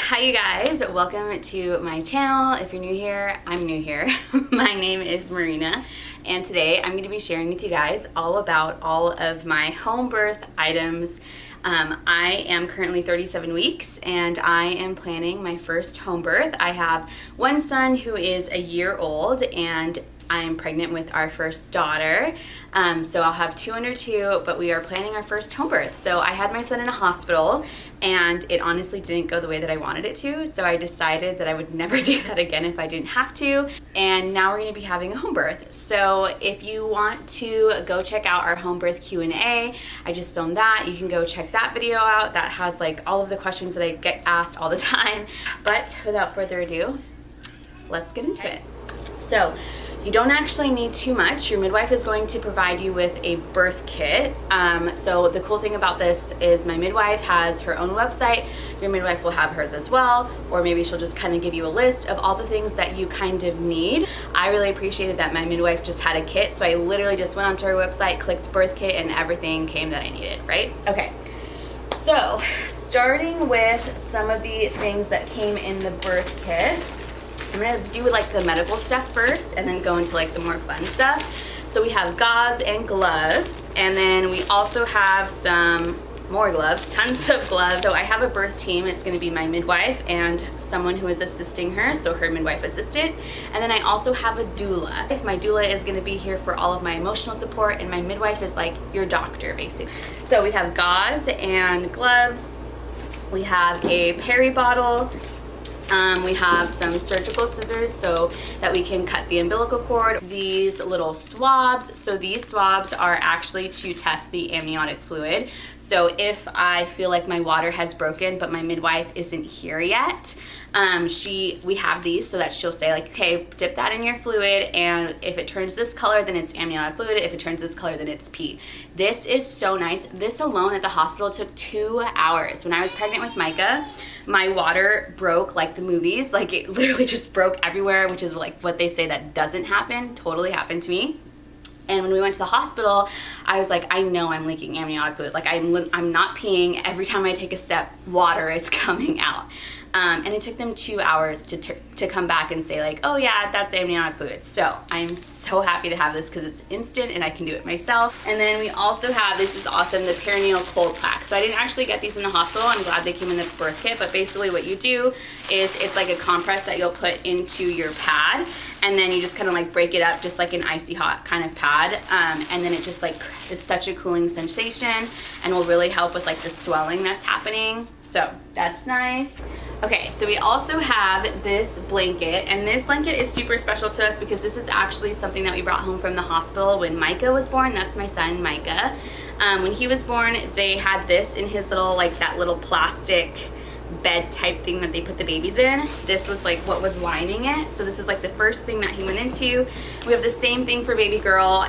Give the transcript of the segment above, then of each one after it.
Hi you guys, welcome to my channel. If you're new here, I'm new here. My name is Marina, and today I'm going to be sharing with you guys all about all of my home birth items. I am currently 37 weeks and I am planning my first home birth. I have one son who is a year old and I'm pregnant with our first daughter. So I'll have two under two, but we are planning our first home birth. So I had my son in a hospital and it honestly didn't go the way that I wanted it to. So I decided that I would never do that again if I didn't have to. And now we're gonna be having a home birth. So if you want to go check out our home birth Q&A, I just filmed that. You can go check that video out. That has like all of the questions that I get asked all the time. But without further ado, let's get into it. So you don't actually need too much. Your midwife is going to provide you with a birth kit. So the cool thing about this is my midwife has her own website. Your midwife will have hers as well, or maybe she'll just kind of give you a list of all the things that you kind of need. I really appreciated that my midwife just had a kit, so I literally just went onto her website, clicked birth kit, and everything came that I needed, right? Okay, so starting with some of the things that came in the birth kit, I'm gonna do like the medical stuff first and then go into like the more fun stuff. So we have gauze and gloves, and then we also have some more gloves, tons of gloves. So I have a birth team. It's gonna be my midwife and someone who is assisting her, so her midwife assistant. And then I also have a doula. If my doula is gonna be here for all of my emotional support, and my midwife is like your doctor basically. So we have gauze and gloves. We have a peri bottle. We have some surgical scissors so that we can cut the umbilical cord. These little swabs. So these swabs are actually to test the amniotic fluid. So if I feel like my water has broken but my midwife isn't here yet, we have these so that she'll say like, okay, dip that in your fluid, and if it turns this color, then it's amniotic fluid. If it turns this color, then it's pee. This is so nice. This alone at the hospital took 2 hours. When I was pregnant with Micah, my water broke like the movies. Like it literally just broke everywhere, which is like what they say that doesn't happen. Totally happened to me. And when we went to the hospital, I was like, I know I'm leaking amniotic fluid. Like I'm not peeing. Every time I take a step, water is coming out. And it took them 2 hours to come back and say like, oh yeah, that's amniotic fluid. So I'm so happy to have this because it's instant and I can do it myself. And then we also have, this is awesome, the perineal cold pack. So I didn't actually get these in the hospital. I'm glad they came in the birth kit, but basically what you do is it's like a compress that you'll put into your pad, and then you just kind of like break it up just like an icy hot kind of pad, and then it just like is such a cooling sensation and will really help with like the swelling that's happening. So that's nice. Okay, so we also have this blanket, and this blanket is super special to us because this is actually something that we brought home from the hospital when Micah was born. That's my son, Micah. When he was born, they had this in his little, like that little plastic bed type thing that they put the babies in. This was like what was lining it. So this was like the first thing that he went into. We have the same thing for baby girl.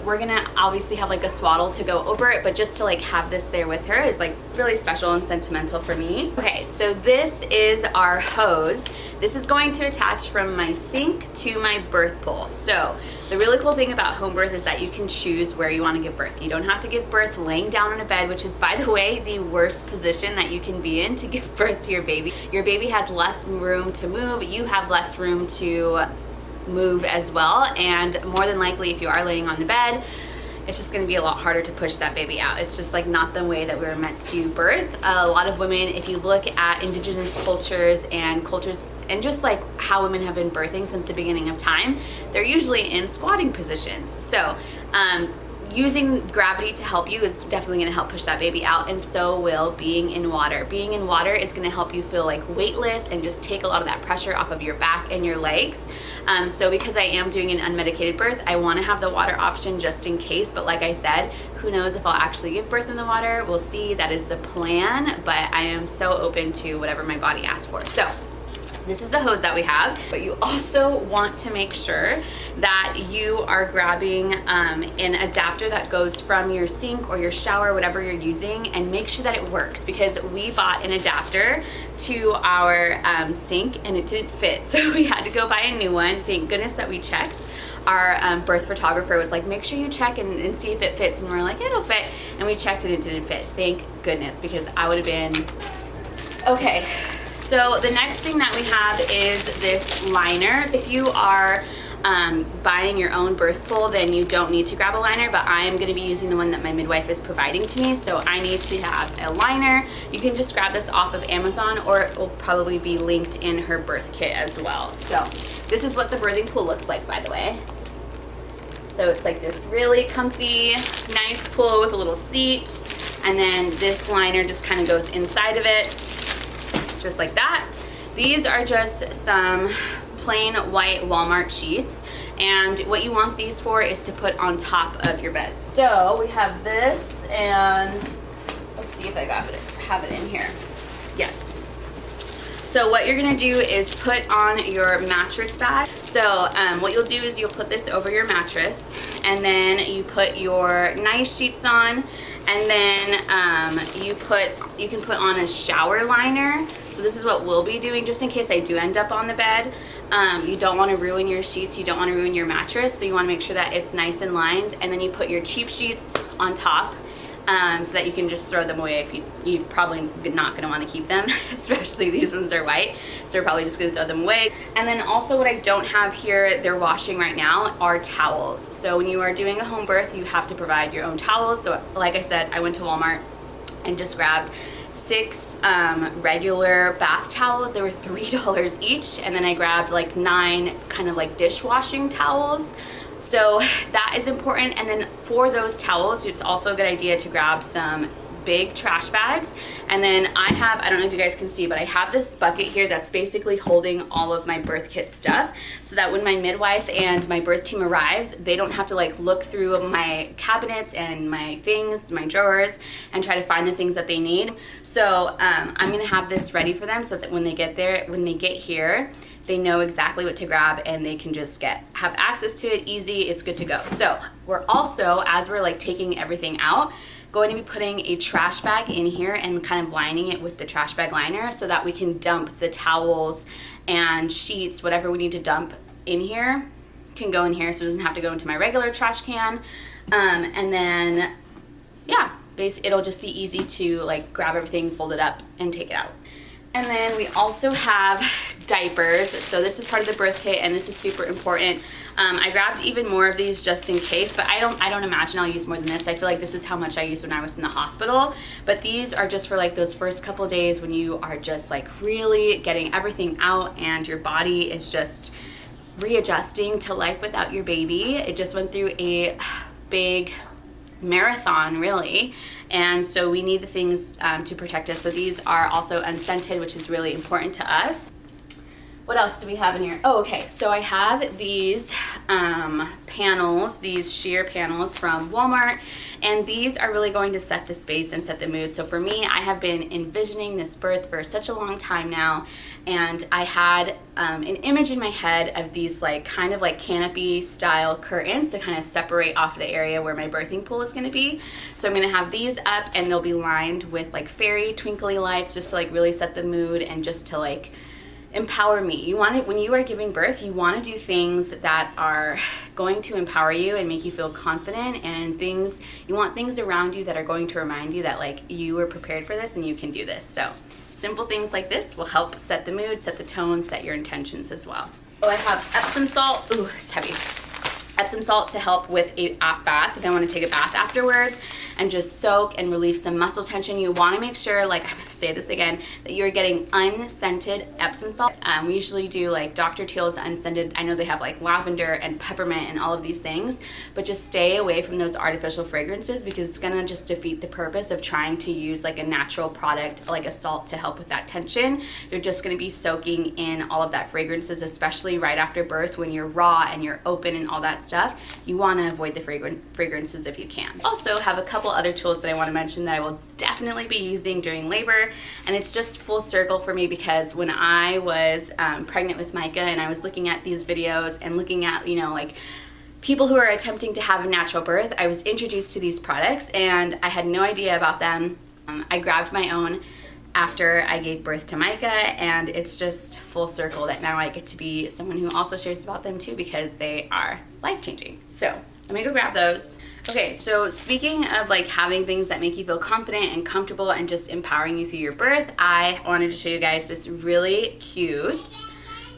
We're gonna obviously have like a swaddle to go over it, but just to like have this there with her is like really special and sentimental for me. Okay, so this is our hose. This is going to attach from my sink to my birth pole. So the really cool thing about home birth is that you can choose where you want to give birth. You don't have to give birth laying down on a bed, which is, by the way, the worst position that you can be in to give birth to your baby. Your baby has less room to move. You have less room to move as well. And more than likely, if you are laying on the bed, it's just going to be a lot harder to push that baby out. It's just like not the way that we were meant to birth. A lot of women, if you look at indigenous cultures and just like how women have been birthing since the beginning of time, they're usually in squatting positions. So using gravity to help you is definitely going to help push that baby out, and so will being in water. Being in water is going to help you feel like weightless and just take a lot of that pressure off of your back and your legs. So because I am doing an unmedicated birth, I want to have the water option just in case, but like I said, who knows if I'll actually give birth in the water. We'll see. That is the plan, but I am so open to whatever my body asks for. So this is the hose that we have, but you also want to make sure that you are grabbing an adapter that goes from your sink or your shower, whatever you're using, and make sure that it works, because we bought an adapter to our sink and it didn't fit. So we had to go buy a new one. Thank goodness that we checked. Our birth photographer was like, make sure you check and see if it fits. And we're like, it'll fit. And we checked and it didn't fit. Thank goodness, because I would have been, okay. So the next thing that we have is this liner. If you are buying your own birth pool, then you don't need to grab a liner, but I am going to be using the one that my midwife is providing to me, so I need to have a liner. You can just grab this off of Amazon, or it will probably be linked in her birth kit as well. So this is what the birthing pool looks like, by the way. So it's like this really comfy, nice pool with a little seat, and then this liner just kind of goes inside of it, just like that. These are just some plain white Walmart sheets, and what you want these for is to put on top of your bed. So we have this, and let's see if I have it in here. Yes. So what you're gonna do is put on your mattress bag. So what you'll do is you'll put this over your mattress, and then you put your nice sheets on, and then you can put on a shower liner. So this is what we'll be doing, just in case I do end up on the bed. You don't want to ruin your sheets, you don't want to ruin your mattress, so you want to make sure that it's nice and lined, and then you put your cheap sheets on top, so that you can just throw them away if you're probably not going to want to keep them, especially these ones are white, so we're probably just going to throw them away. And then also what I don't have here, they're washing right now, are towels. So when you are doing a home birth, you have to provide your own towels. So like I said, I went to Walmart and just grabbed 6 regular bath towels. They were $3 each, and then I grabbed like 9 kind of like dishwashing towels. So that is important. And then for those towels, it's also a good idea to grab some big trash bags. And then I don't know if you guys can see, but I have this bucket here that's basically holding all of my birth kit stuff, so that when my midwife and my birth team arrives, they don't have to like look through my cabinets and my things, my drawers, and try to find the things that they need. So I'm gonna have this ready for them, so that when they get here, they know exactly what to grab, and they can just have access to it easy. It's good to go. So we're also, as we're like taking everything out, going to be putting a trash bag in here and kind of lining it with the trash bag liner, so that we can dump the towels and sheets, whatever we need to dump in here can go in here, so it doesn't have to go into my regular trash can. And then yeah, it'll just be easy to like grab everything, fold it up, and take it out. And then we also have diapers. So this is part of the birth kit, and this is super important. I grabbed even more of these just in case, but I don't imagine I'll use more than this. I feel like this is how much I used when I was in the hospital. But these are just for like those first couple days when you are just like really getting everything out and your body is just readjusting to life without your baby. It just went through a big marathon, really, and so we need the things to protect us. So these are also unscented, which is really important to us. What else do we have in here? Oh, okay, so I have these panels, these sheer panels from Walmart, and these are really going to set the space and set the mood. So for me, I have been envisioning this birth for such a long time now, and I had an image in my head of these like kind of like canopy style curtains to kind of separate off the area where my birthing pool is going to be. So I'm going to have these up, and they'll be lined with like fairy twinkly lights, just to like really set the mood and just to like empower me. You want it when you are giving birth, you want to do things that are going to empower you and make you feel confident, and you want things around you that are going to remind you that like you were prepared for this and you can do this. So simple things like this will help set the mood, set the tone, set your intentions as well. Oh, I have Epsom salt. Ooh, it's heavy. Epsom salt to help with a bath if I want to take a bath afterwards and just soak and relieve some muscle tension. You want to make sure, like I'm going to say this again, that you're getting unscented Epsom salt. We usually do like Dr. Teal's unscented. I know they have like lavender and peppermint and all of these things, but just stay away from those artificial fragrances, because it's going to just defeat the purpose of trying to use like a natural product like a salt to help with that tension. You're just going to be soaking in all of that fragrances, especially right after birth when you're raw and you're open and all that stuff. You want to avoid the fragrances if you can. Also have a couple other tools that I want to mention that I will definitely be using during labor, and it's just full circle for me, because when I was pregnant with Micah and I was looking at these videos and looking at, you know, like people who are attempting to have a natural birth, I was introduced to these products and I had no idea about them. I grabbed my own after I gave birth to Micah, and it's just full circle that now I get to be someone who also shares about them too, because they are life-changing. So let me go grab those. Okay, so speaking of like having things that make you feel confident and comfortable and just empowering you through your birth, I wanted to show you guys this really cute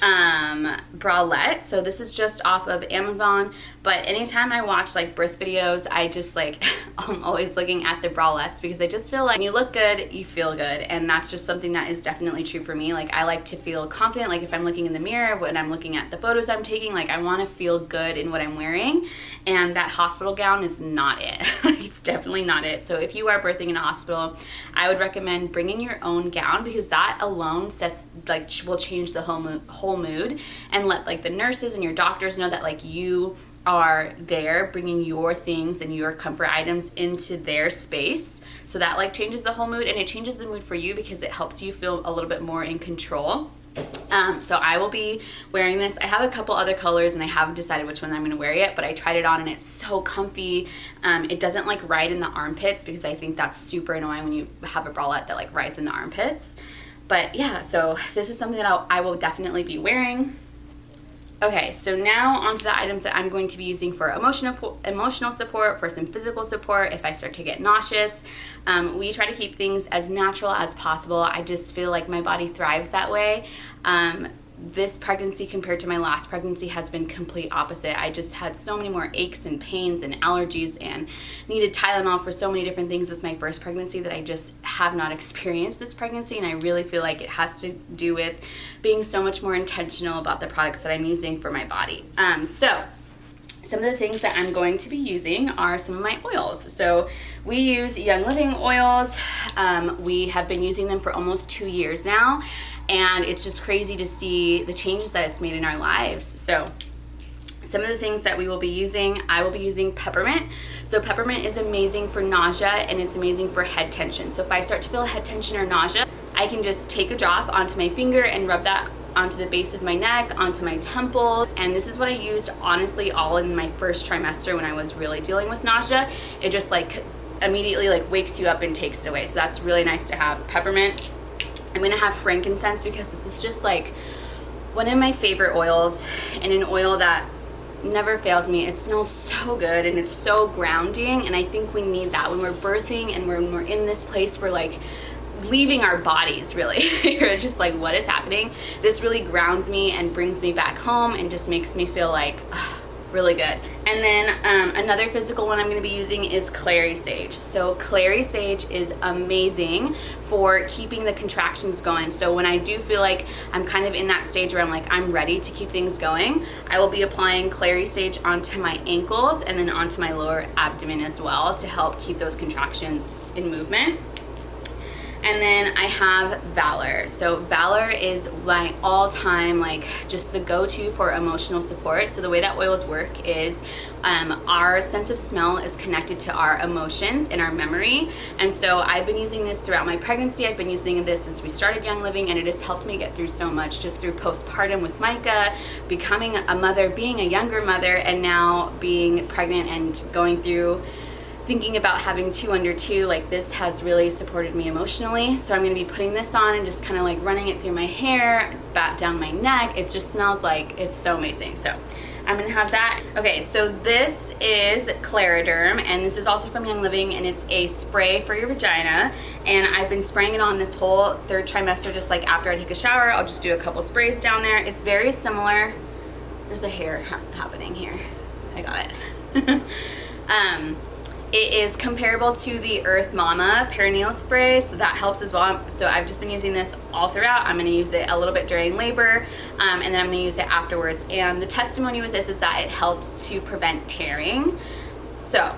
bralette. So this is just off of Amazon, but anytime I watch like birth videos, I just like I'm always looking at the bralettes because I just feel like when you look good, you feel good, and that's just something that is definitely true for me. Like I like to feel confident, like if I'm looking in the mirror, when I'm looking at the photos I'm taking, like I want to feel good in what I'm wearing, and that hospital gown is not it. It's definitely not it. So if you are birthing in a hospital, I would recommend bringing your own gown because that alone sets like will change the whole mood and let like the nurses and your doctors know that like you are there bringing your things and your comfort items into their space. So that like changes the whole mood, and it changes the mood for you because it helps you feel a little bit more in control. So I will be wearing this. I have a couple other colors and I haven't decided which one I'm going to wear yet, but I tried it on and it's so comfy. It doesn't like ride in the armpits because I think that's super annoying when you have a bralette that like rides in the armpits. But yeah, so this is something that I will definitely be wearing. Okay, so now onto the items that I'm going to be using for emotional support, for some physical support if I start to get nauseous. We try to keep things as natural as possible. I just feel like my body thrives that way. This pregnancy compared to my last pregnancy has been complete opposite. I just had so many more aches and pains and allergies and needed Tylenol for so many different things with my first pregnancy that I just have not experienced this pregnancy, and I really feel like it has to do with being so much more intentional about the products that I'm using for my body. So some of the things that I'm going to be using are some of my oils. So we use Young Living oils. We have been using them for almost 2 years now, and it's just crazy to see the changes that it's made in our lives. So some of the things that we will be using, I will be using peppermint. So peppermint is amazing for nausea and it's amazing for head tension. So if I start to feel head tension or nausea, I can just take a drop onto my finger and rub that onto the base of my neck, onto my temples. And this is what I used honestly all in my first trimester when I was really dealing with nausea. It just like immediately like wakes you up and takes it away. So that's really nice to have. Peppermint. I'm gonna have frankincense because this is just like one of my favorite oils, and an oil that never fails me. It smells so good and it's so grounding, and I think we need that when we're birthing and when we're in this place we're like leaving our bodies really. You're just like, what is happening? This really grounds me and brings me back home and just makes me feel like really good. And then another physical one I'm going to be using is clary sage. So clary sage is amazing for keeping the contractions going. So when I do feel like I'm kind of in that stage where I'm like, I'm ready to keep things going, I will be applying clary sage onto my ankles and then onto my lower abdomen as well to help keep those contractions in movement. And then I have Valor. So Valor is my all-time, like just the go-to for emotional support. So the way that oils work is our sense of smell is connected to our emotions and our memory. And so I've been using this throughout my pregnancy. I've been using this since we started Young Living, and it has helped me get through so much just through postpartum with Micah, becoming a mother, being a younger mother, and now being pregnant and going through thinking about having 2 under 2. Like this has really supported me emotionally. So I'm gonna be putting this on and just kind of like running it through my hair, back down my neck. It just smells like it's so amazing. So I'm gonna have that. Okay, so this is Clariderm, and this is also from Young Living, and it's a spray for your vagina. And I've been spraying it on this whole 3rd trimester, just like after I take a shower, I'll just do a couple sprays down there. It's very similar. There's a hair happening here. I got it. It is comparable to the Earth Mama perineal spray, so that helps as well. So I've just been using this all throughout. I'm going to use it a little bit during labor, and then I'm going to use it afterwards. And the testimony with this is that it helps to prevent tearing. So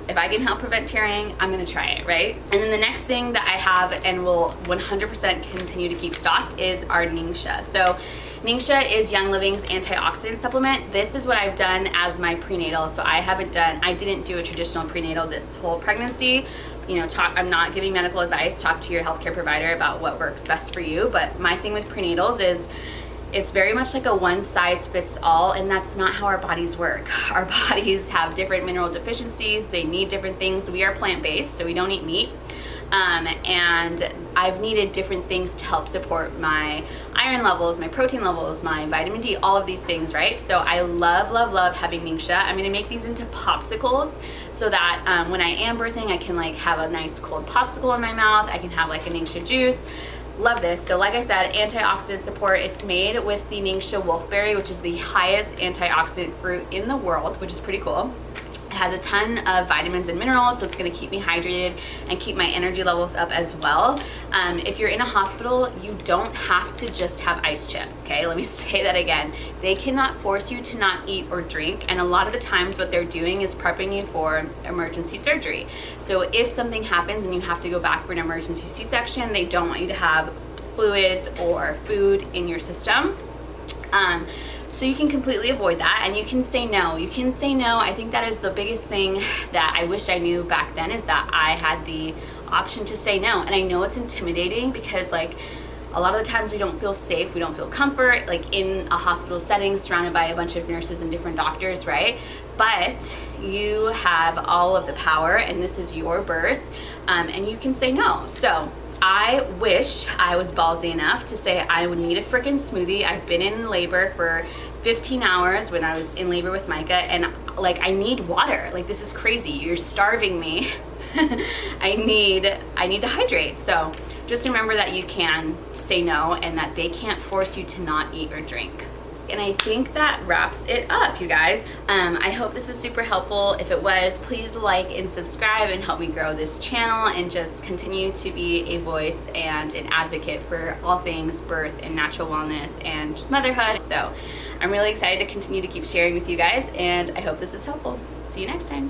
if I can help prevent tearing, I'm going to try it, right? And then the next thing that I have and will 100% continue to keep stocked is our Ningxia. So Ningxia is Young Living's antioxidant supplement. This is what I've done as my prenatal. So I didn't do a traditional prenatal this whole pregnancy. You know, I'm not giving medical advice. Talk to your healthcare provider about what works best for you. But my thing with prenatals is it's very much like a one size fits all, and that's not how our bodies work. Our bodies have different mineral deficiencies. They need different things. We are plant-based, so we don't eat meat. and I've needed different things to help support my iron levels, my protein levels, my vitamin D, all of these things, right? So I love, love, love having Ningxia. I'm gonna make these into popsicles so that when I am birthing, I can like have a nice cold popsicle in my mouth. I can have like a Ningxia juice. Love this. So like I said, antioxidant support. It's made with the Ningxia wolfberry, which is the highest antioxidant fruit in the world, which is pretty cool. It has a ton of vitamins and minerals, so it's gonna keep me hydrated and keep my energy levels up as well. If you're in a hospital, you don't have to just have ice chips, okay? Let me say that again. They cannot force you to not eat or drink, and a lot of the times what they're doing is prepping you for emergency surgery. So if something happens and you have to go back for an emergency C-section, they don't want you to have fluids or food in your system. So you can completely avoid that, and you can say no. You can say no. I think that is the biggest thing that I wish I knew back then, is that I had the option to say no. And I know it's intimidating because like a lot of the times we don't feel safe, we don't feel comfort, like in a hospital setting surrounded by a bunch of nurses and different doctors, right? But you have all of the power, and this is your birth, and you can say no. So I wish I was ballsy enough to say I would need a freaking smoothie. I've been in labor for 15 hours when I was in labor with Micah, and like I need water. Like this is crazy. You're starving me. I need to hydrate. So just remember that you can say no and that they can't force you to not eat or drink. And I think that wraps it up, you guys. I hope this was super helpful. If it was, please like and subscribe and help me grow this channel and just continue to be a voice and an advocate for all things birth and natural wellness and just motherhood. So I'm really excited to continue to keep sharing with you guys, and I hope this was helpful. See you next time.